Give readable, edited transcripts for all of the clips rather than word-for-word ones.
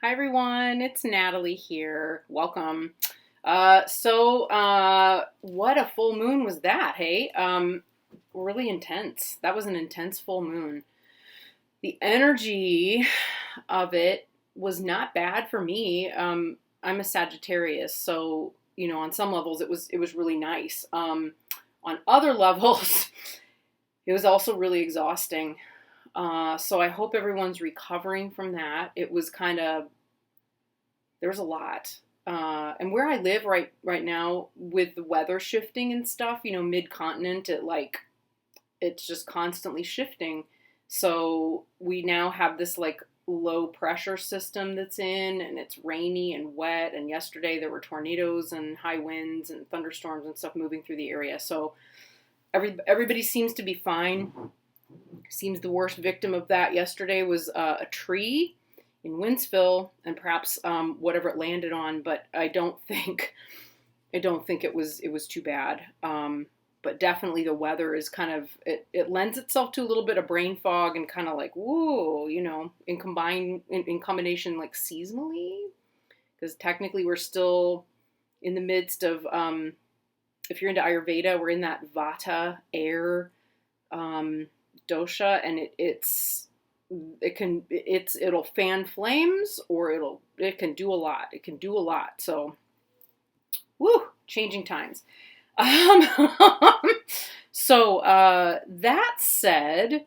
Hi everyone, it's Natalie here. Welcome. What a full moon was that, hey? Really intense. That was an intense full moon. The energy of it was not bad for me. I'm a Sagittarius, so on some levels it was really nice. On other levels, it was also really exhausting. So I hope everyone's recovering from that. It was there was a lot. And where I live right now with the weather shifting and stuff, mid-continent, it's just constantly shifting. So we now have this low pressure system that's in, and it's rainy and wet, and yesterday there were tornadoes and high winds and thunderstorms and stuff moving through the area. So everybody seems to be fine. Seems the worst victim of that yesterday was a tree in Winsville, and perhaps whatever it landed on. But I don't think it was too bad. But definitely the weather is it lends itself to a little bit of brain fog and kind of like whoa, in combination like seasonally, because technically we're still in the midst of if you're into Ayurveda, we're in that Vata air dosha, and it'll fan flames, or it can do a lot. It can do a lot. So, woo, changing times. That said,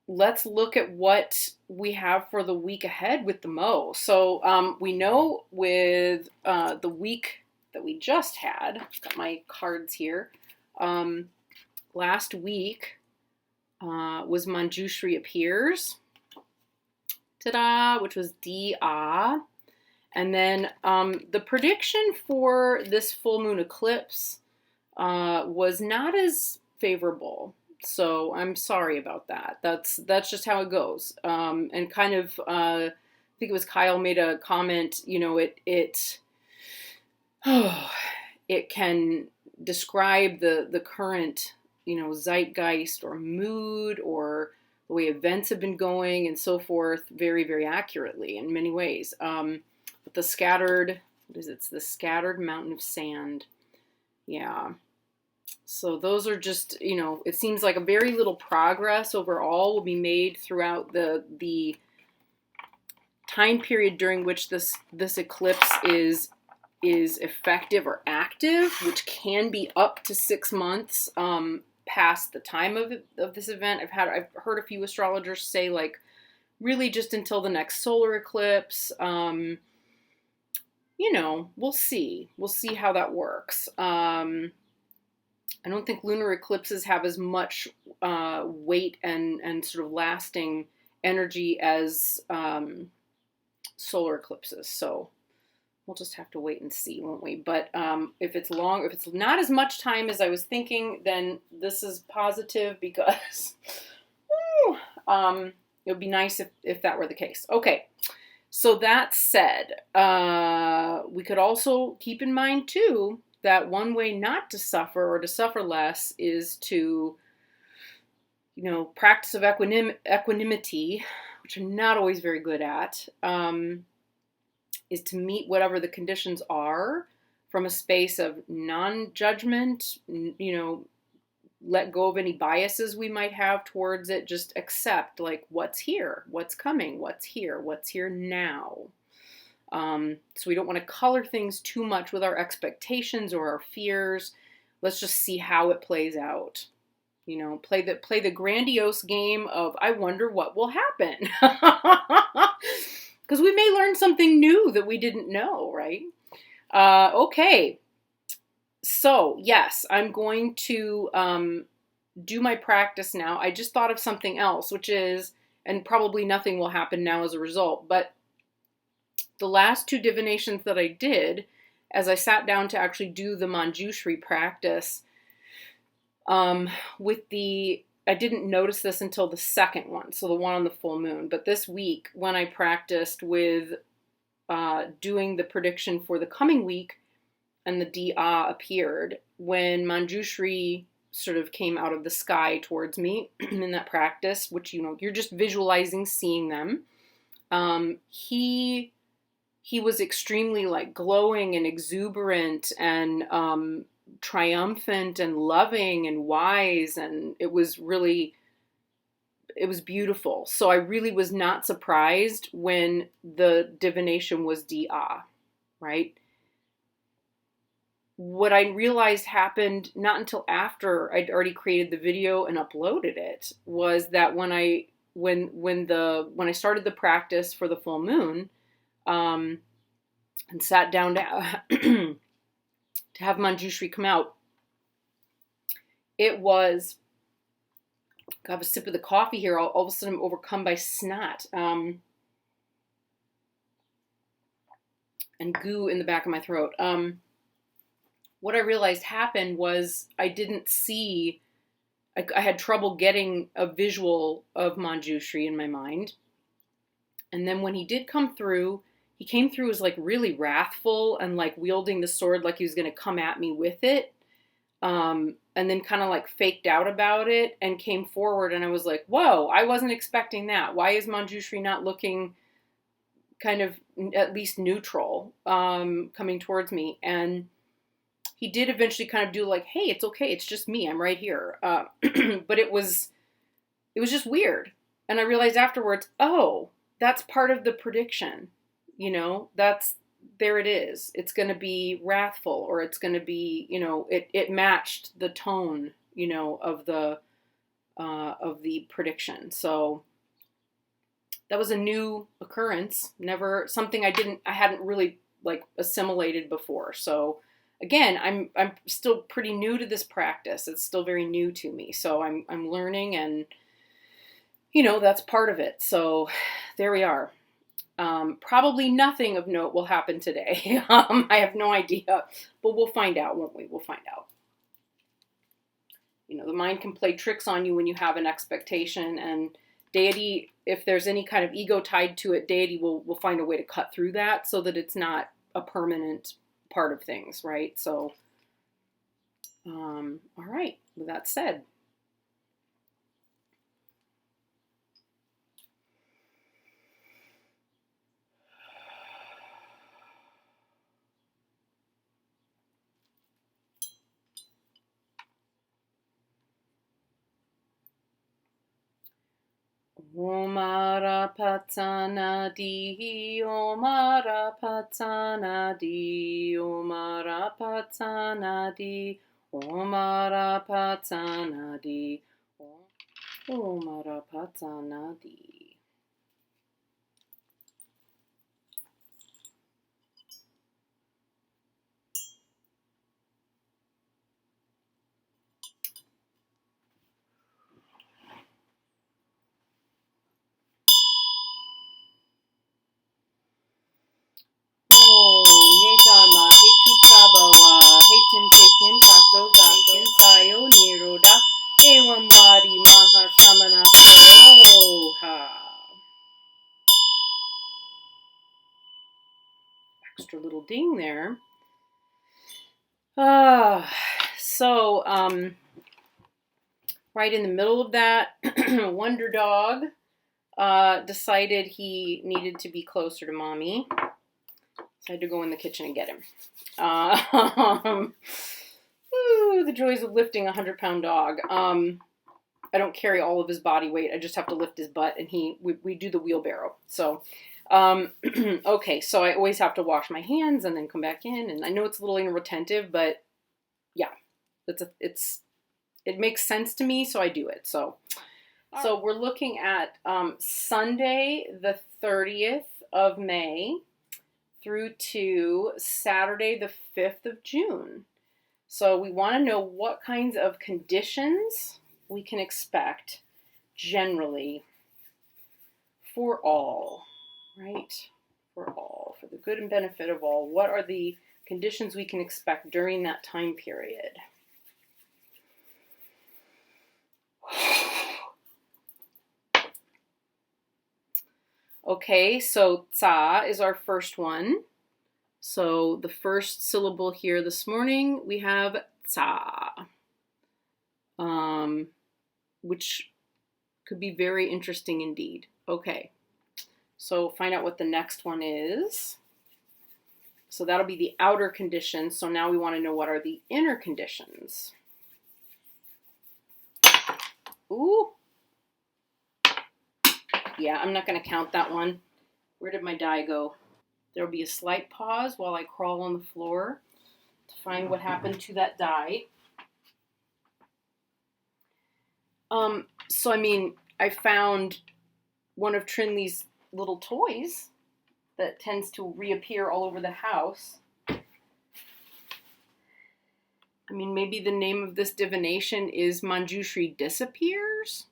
let's look at what we have for the week ahead with the Mo. So we know with the week that we just had, I've got my cards here. Last week was Manjushri appears, ta-da, which was Di-a. And then the prediction for this full moon eclipse was not as favorable. So I'm sorry about that. That's just how it goes. And I think it was Kyle made a comment, it can describe the current, zeitgeist or mood or the way events have been going and so forth very, very accurately in many ways. But the scattered mountain of sand. Yeah. So those are just, it seems like a very little progress overall will be made throughout the time period during which this eclipse is effective or active, which can be up to 6 months past the time of this event. I've heard a few astrologers say really just until the next solar eclipse. We'll see how that works. I don't think lunar eclipses have as much weight and sort of lasting energy as solar eclipses. So we'll just have to wait and see, won't we? But if it's not as much time as I was thinking, then this is positive because it would be nice if that were the case. Okay. So that said, we could also keep in mind too that one way not to suffer or to suffer less is to, practice of equanimity, which I'm not always very good at, is to meet whatever the conditions are from a space of non-judgment, let go of any biases we might have towards it, just accept what's here, what's coming, what's here now. So we don't want to color things too much with our expectations or our fears. Let's just see how it plays out. Play the grandiose game of I wonder what will happen. Because we may learn something new that we didn't know, right? Okay. So, yes, I'm going to do my practice now. I just thought of something else, which is, and probably nothing will happen now as a result, but the last 2 divinations that I did, as I sat down to actually do the Manjushri practice, I didn't notice this until the second one, so the one on the full moon. But this week, when I practiced with doing the prediction for the coming week, and the Di-a appeared, when Manjushri sort of came out of the sky towards me in that practice, which, you're just visualizing seeing them. He he was extremely like glowing and exuberant and triumphant and loving and wise, and it was beautiful. So I really was not surprised when the divination was Dia, right? What I realized happened not until after I'd already created the video and uploaded it was that when I started the practice for the full moon, and sat down to to have Manjushri come out, it was, have a sip of the coffee here. All of a sudden I'm overcome by snot and goo in the back of my throat. What I realized happened was I didn't see, I had trouble getting a visual of Manjushri in my mind. And then when he did come through, he came through as like really wrathful and like wielding the sword like he was going to come at me with it. And then kind of like faked out about it and came forward, and I was like, whoa, I wasn't expecting that. Why is Manjushri not looking kind of at least neutral, coming towards me? And he did eventually kind of do like, hey, it's okay. It's just me. I'm right here. But it was just weird. And I realized afterwards, oh, that's part of the prediction. You know, there it is. It's going to be wrathful, or it's going to be, you know, it matched the tone, you know, of the prediction. So that was a new occurrence. Never something I hadn't really like assimilated before. So again, I'm still pretty new to this practice. It's still very new to me. So I'm learning, and you know, that's part of it. So there we are. Probably nothing of note will happen today. I have no idea, but we'll find out, won't we? We'll find out. You know, the mind can play tricks on you when you have an expectation, and deity, if there's any kind of ego tied to it, deity will find a way to cut through that so that it's not a permanent part of things, right? So, all right, with that said. Omara patana di, Omara patana di, Omara patana di, Omara patana di, Omara patana di. Extra little ding there. So, right in the middle of that, Wonder Dog decided he needed to be closer to mommy. So I had to go in the kitchen and get him. The joys of lifting a 100-pound dog. I don't carry all of his body weight. I just have to lift his butt, and we do the wheelbarrow. So, okay, so I always have to wash my hands and then come back in. And I know it's a little retentive, but yeah, it makes sense to me, so I do it. So we're looking at Sunday, the 30th of May, through to Saturday, the 5th of June. So we want to know what kinds of conditions we can expect generally for all, right? For all, for the good and benefit of all. What are the conditions we can expect during that time period? Okay, so tsa is our first one. So the first syllable here this morning, we have tsa, which could be very interesting indeed. Okay, so find out what the next one is. So that'll be the outer conditions. So now we want to know what are the inner conditions. Ooh. Yeah, I'm not going to count that one. Where did my die go? There'll be a slight pause while I crawl on the floor to find what happened to that die. So I mean, I found one of Trinley's little toys that tends to reappear all over the house. I mean, maybe the name of this divination is Manjushri Disappears?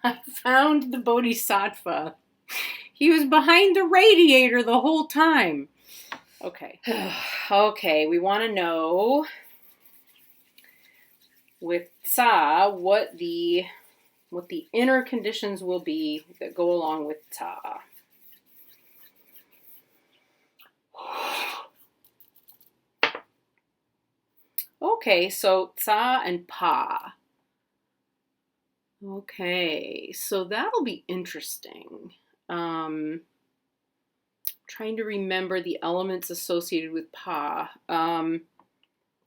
I found the Bodhisattva. He was behind the radiator the whole time. Okay. Okay, we want to know with Tsa what the inner conditions will be that go along with Tsa. Okay, so Tsa and Pa. Okay, so that'll be interesting. Trying to remember the elements associated with Pa.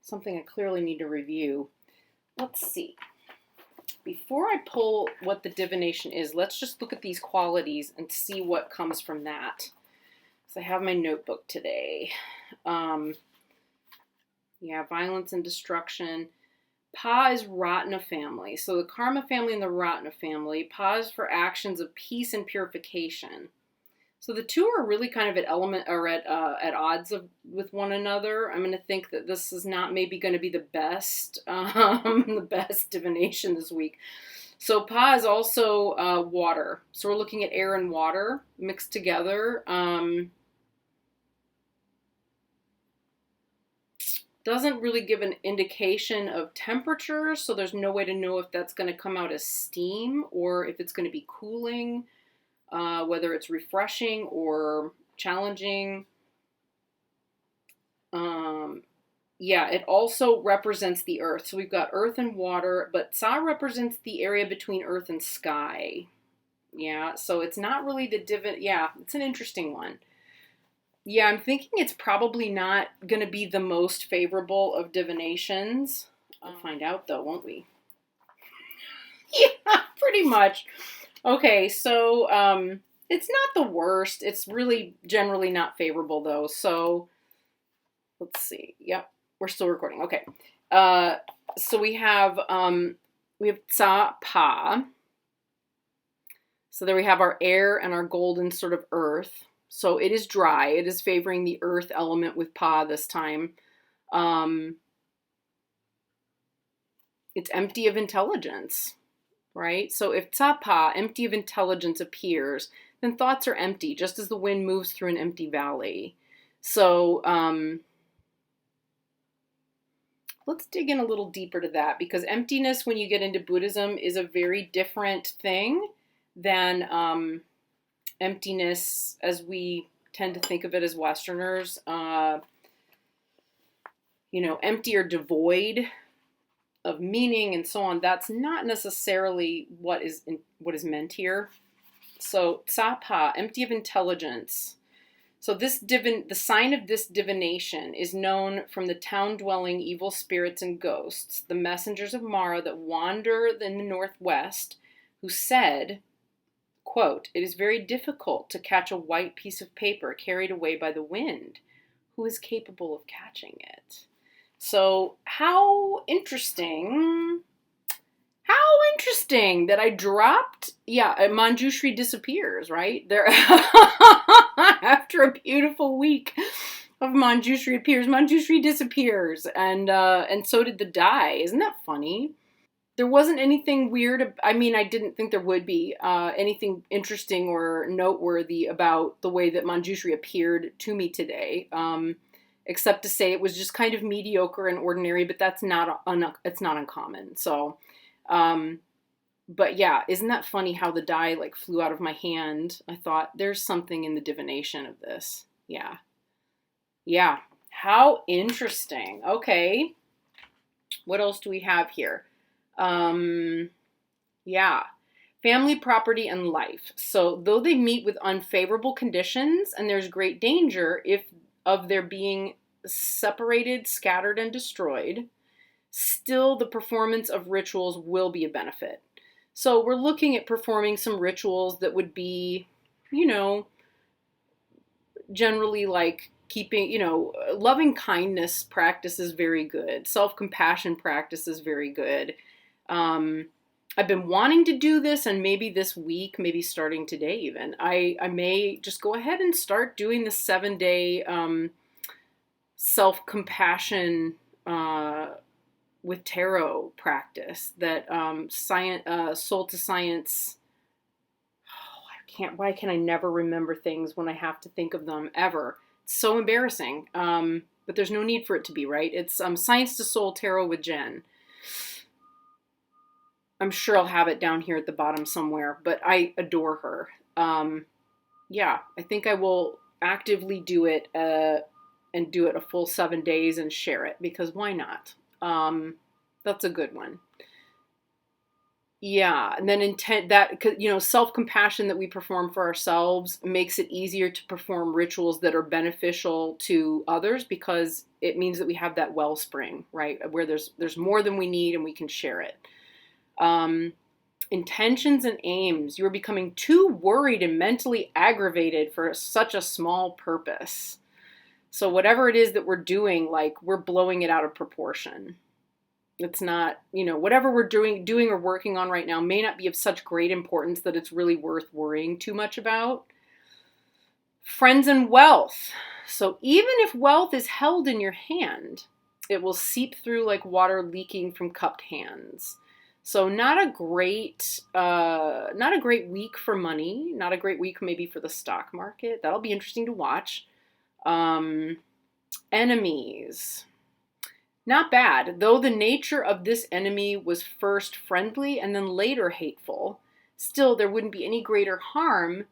Something I clearly need to review. Let's see. Before I pull what the divination is, let's just look at these qualities and see what comes from that. So I have my notebook today. Yeah, violence and destruction. Pa is Ratna family. So the Karma family and the Ratna family. Pa is for actions of peace and purification. So the two are really kind of at odds with one another. I'm going to think that this is not maybe going to be the best divination this week. So Pa is also water. So we're looking at air and water mixed together. Doesn't really give an indication of temperature, so there's no way to know if that's going to come out as steam or if it's going to be cooling. Whether it's refreshing or challenging. Yeah, it also represents the earth. So we've got earth and water, but Tsa represents the area between earth and sky. Yeah, so it's not really the yeah, it's an interesting one. Yeah, I'm thinking it's probably not going to be the most favorable of divinations. We'll find out though, won't we? Yeah, pretty much. Okay, so it's not the worst. It's really generally not favorable though. So let's see. Yep, we're still recording. Okay. So we have Tsa Pa. So there we have our air and our golden sort of earth. So it is dry. It is favoring the earth element with Pa this time. It's empty of intelligence. Right? So if Tsa Pa, empty of intelligence, appears, then thoughts are empty, just as the wind moves through an empty valley. So let's dig in a little deeper to that, because emptiness, when you get into Buddhism, is a very different thing than emptiness as we tend to think of it as Westerners. Empty or devoid of meaning and so on. That's not necessarily what is meant here. So Tsa Pa, empty of intelligence. So the sign of this divination is known from the town-dwelling evil spirits and ghosts, the messengers of Mara that wander in the northwest, who said, quote, "It is very difficult to catch a white piece of paper carried away by the wind. Who is capable of catching it?" So how interesting that I dropped, Manjushri disappears, right? There, after a beautiful week of Manjushri disappears, and so did the die. Isn't that funny? There wasn't anything weird. I mean, I didn't think there would be anything interesting or noteworthy about the way that Manjushri appeared to me today. Except to say it was just kind of mediocre and ordinary, but it's not uncommon. So, but yeah, isn't that funny how the die like flew out of my hand? I thought there's something in the divination of this. Yeah. Yeah. How interesting. Okay. What else do we have here? Yeah. Family, property, and life. So though they meet with unfavorable conditions, and there's great danger of their being separated, scattered, and destroyed, still the performance of rituals will be a benefit. So we're looking at performing some rituals that would be, generally like keeping, loving kindness practice is very good. Self-compassion practice is very good. I've been wanting to do this, and maybe this week, maybe starting today even, I may just go ahead and start doing the 7-day self-compassion with tarot practice that Soul to Science. Why can I never remember things when I have to think of them ever? It's so embarrassing. But there's no need for it to be, right? It's Science to Soul Tarot with Jen. I'm sure I'll have it down here at the bottom somewhere, but I adore her. Yeah, I think I will actively do it and do it a full 7 days and share it, because why not? That's a good one. Yeah, and then self-compassion that we perform for ourselves makes it easier to perform rituals that are beneficial to others, because it means that we have that wellspring, right, where there's more than we need and we can share it. Intentions and aims. You're becoming too worried and mentally aggravated for such a small purpose. So whatever it is that we're doing, like, we're blowing it out of proportion. It's not, whatever we're doing or working on right now may not be of such great importance that it's really worth worrying too much about. Friends and wealth. So even if wealth is held in your hand, it will seep through like water leaking from cupped hands. So not a great week for money. Not a great week maybe for the stock market. That'll be interesting to watch. Enemies. Not bad, though the nature of this enemy was first friendly and then later hateful. Still, there wouldn't be any greater harm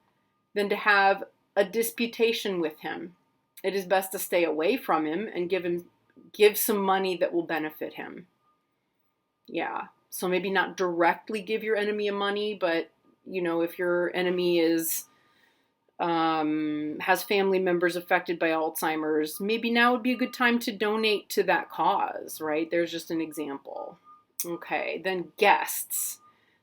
than to have a disputation with him. It is best to stay away from him and give some money that will benefit him. Yeah, so maybe not directly give your enemy money, but if your enemy has family members affected by Alzheimer's, maybe now would be a good time to donate to that cause, right? There's just an example. Okay, then guests.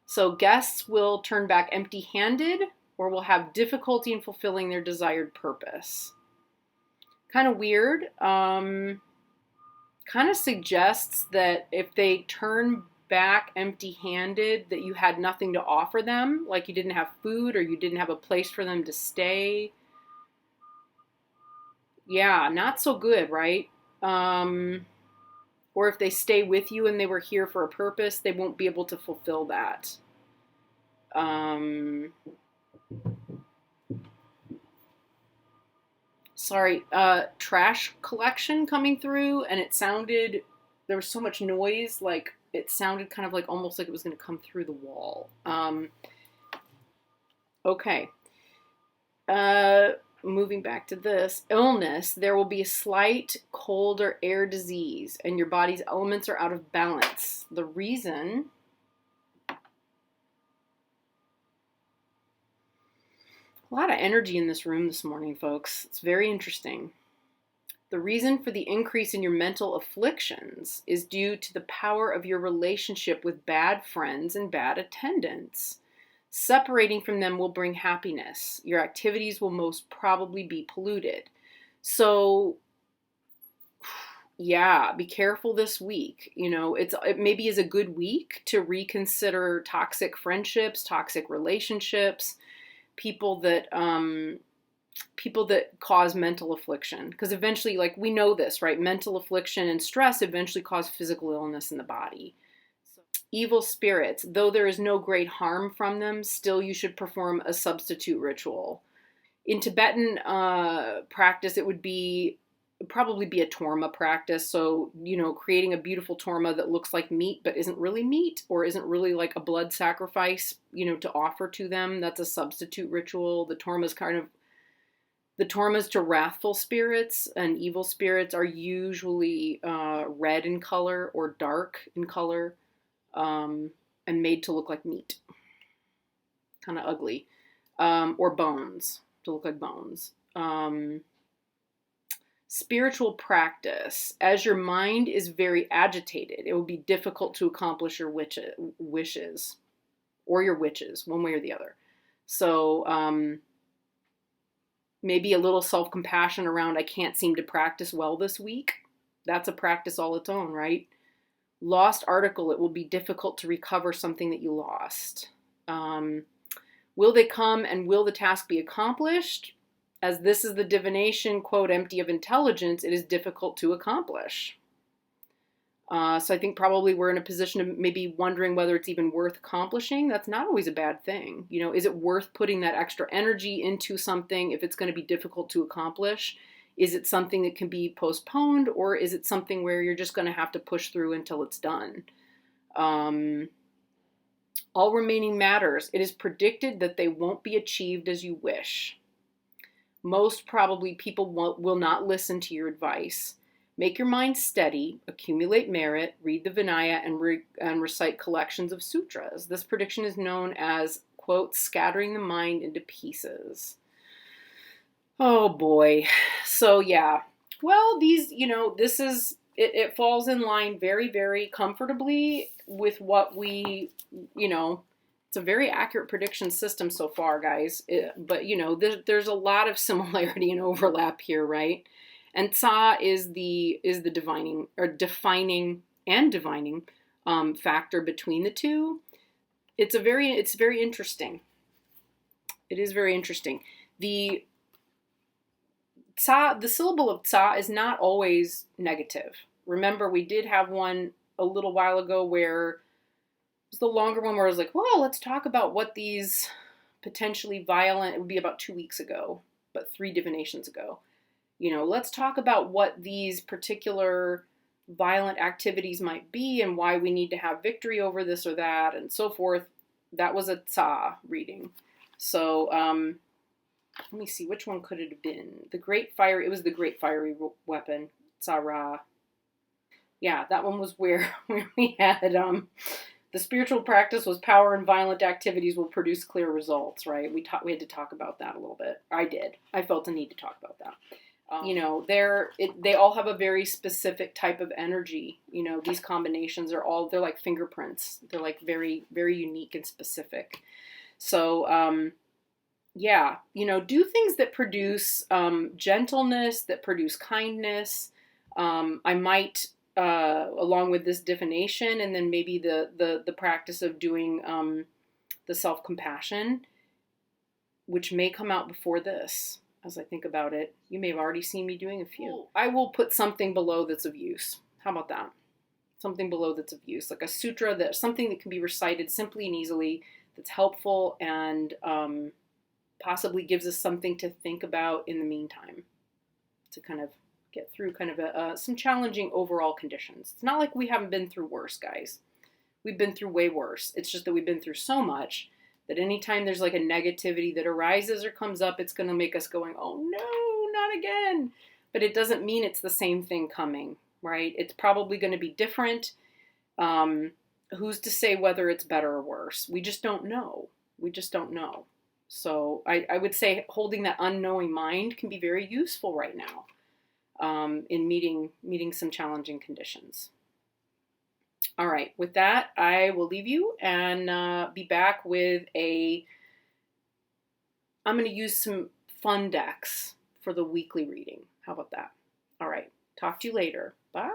So guests will turn back empty-handed or will have difficulty in fulfilling their desired purpose. Kind of weird. Kind of suggests that if they turn back empty-handed, that you had nothing to offer them, like you didn't have food or you didn't have a place for them to stay. Yeah, not so good, right? Or if they stay with you and they were here for a purpose, they won't be able to fulfill that. Trash collection coming through, and there was so much noise, like it sounded kind of like almost like it was going to come through the wall. Okay. Moving back to this. Illness. There will be a slight cold or air disease, and your body's elements are out of balance. The reason... A lot of energy in this room this morning, folks. It's very interesting. The reason for the increase in your mental afflictions is due to the power of your relationship with bad friends and bad attendants. Separating from them will bring happiness. Your activities will most probably be polluted. So, yeah, be careful this week. It maybe is a good week to reconsider toxic friendships, toxic relationships, people that cause mental affliction, because eventually, like, we know this, right? Mental affliction and stress eventually cause physical illness in the body. So, evil spirits, though there is no great harm from them, still you should perform a substitute ritual. In Tibetan practice, it would probably be a torma practice. So, creating a beautiful torma that looks like meat but isn't really meat, or isn't really like a blood sacrifice, to offer to them. That's a substitute ritual. The tormas to wrathful spirits and evil spirits are usually red in color or dark in color, and made to look like meat. kind of ugly, or bones, to look like bones. Spiritual practice. As your mind is very agitated, it will be difficult to accomplish your wishes, or your witches, one way or the other. So maybe a little self-compassion around, I can't seem to practice well this week. That's a practice all its own, right? Lost article, it will be difficult to recover something that you lost. Will they come, and will the task be accomplished? As this is the divination, quote, empty of intelligence, it is difficult to accomplish. So I think probably we're in a position of maybe wondering whether it's even worth accomplishing. That's not always a bad thing. You know, is it worth putting that extra energy into something if it's going to be difficult to accomplish? Is it something that can be postponed, or is it something where you're just going to have to push through until it's done? All remaining matters. It is predicted that they won't be achieved as you wish. Most probably people will not listen to your advice. Make your mind steady, accumulate merit, read the Vinaya, and recite collections of sutras. This prediction is known as, quote, scattering the mind into pieces. Oh boy. So yeah. Well, these, this is, it falls in line very, very comfortably with what we, it's a very accurate prediction system so far, guys. But, there's a lot of similarity and overlap here, right? And Tsa is the defining factor between the two. It's very interesting. It is very interesting. The syllable of Tsa is not always negative. Remember, we did have one a little while ago where it was the longer one where I was like, well, let's talk about what these potentially violent, it would be about 2 weeks ago, but 3 divinations ago. Let's talk about what these particular violent activities might be and why we need to have victory over this or that and so forth. That was a Tsa reading. So, let me see, which one could it have been? It was the great fiery weapon, Tsa-Ra. Yeah, that one was where we had, the spiritual practice was power and violent activities will produce clear results, right? We had to talk about that a little bit. I did. I felt a need to talk about that. They all have a very specific type of energy. These combinations they're like fingerprints. They're like very, very unique and specific. So, do things that produce gentleness, that produce kindness. I might, along with this divination, and then maybe the practice of doing the self-compassion, which may come out before this. As I think about it, you may have already seen me doing a few. I will put something below that's of use. How about that? Something below that's of use, like a sutra, something that can be recited simply and easily, that's helpful and possibly gives us something to think about in the meantime, to kind of get through kind of some challenging overall conditions. It's not like we haven't been through worse, guys. We've been through way worse. It's just that we've been through so much that anytime there's like a negativity that arises or comes up, it's going to make us going, oh no, not again. But it doesn't mean it's the same thing coming, right? It's probably going to be different. Who's to say whether it's better or worse? We just don't know. So I would say holding that unknowing mind can be very useful right now in meeting some challenging conditions. All right, with that, I will leave you and be back with I'm going to use some fun decks for the weekly reading. How about that? All right, talk to you later. Bye.